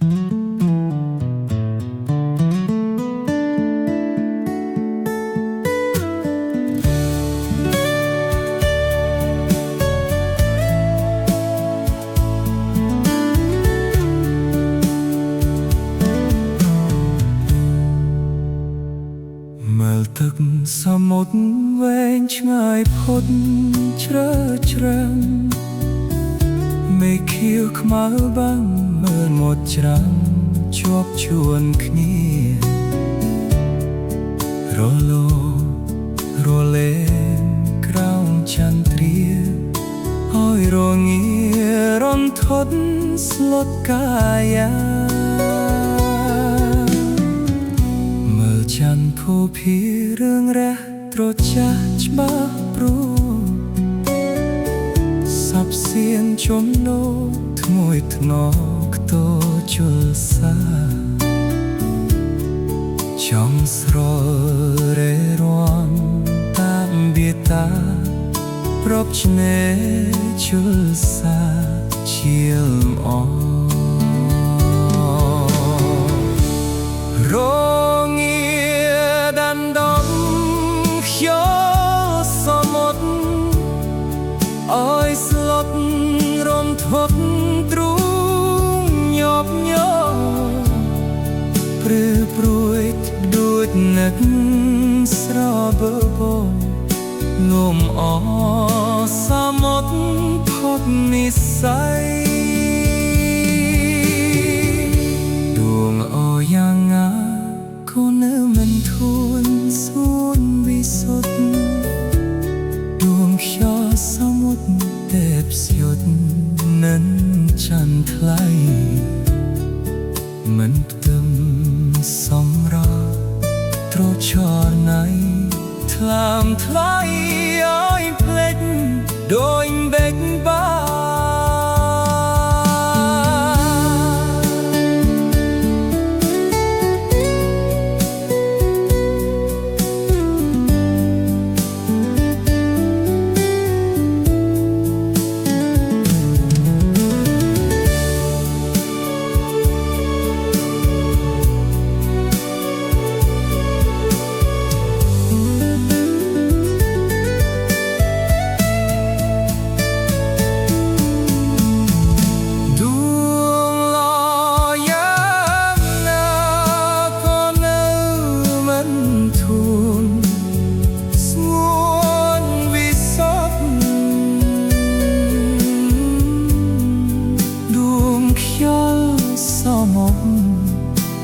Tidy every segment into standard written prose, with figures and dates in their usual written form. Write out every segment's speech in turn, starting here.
មើលទឹកសមុទ្រវែងឆ្ងាយផុតជ្រៅជ្រៅមេឃខៀវខ្មៅបាំងមើលមកច្រាំជាប់ជួនគ្នារលោរលេងក្រោមចន្ទ្រាហើយរងារន្ធត់ស្លុតកាយាច័ន្ទភូភារឿងរះត្រចាស់ច្បាស់ព្រោះសាប់សៀនចំណោថ្ងួយថ្នខ្ទរជលសាចង់ស្ររេរាន់តាមបៀតាប្រពឆ្នេជលសាជាលអរអើយស្លុតរន្ធត់ទ្រូងញាប់ញ័រព្រឺព្រួយដូចនឹកស្របើបងលំអសមុទ្រផុតនិស្ស័យដួងអយ៉ាងណាក៏នៅមិនធួនសួនវិសុទ្ធដួងខ្យល់សមុទ្រទេពស្យុទ្ធនឹងចន្ទថ្លៃមិនផ្ទឹមសម្រាប់ត្រចរណៃថ្លើមថ្លៃឲ្យភ្លេចដូចបេកបា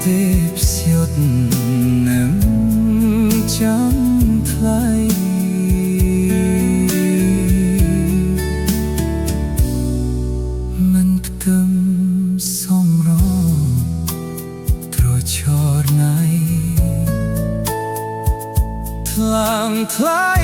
ទេពស្យុទ្ធនឹងចាំថ្លៃមិនផ្ទឹមសម្រងត្រចរណៃថ្លើមថ្លៃ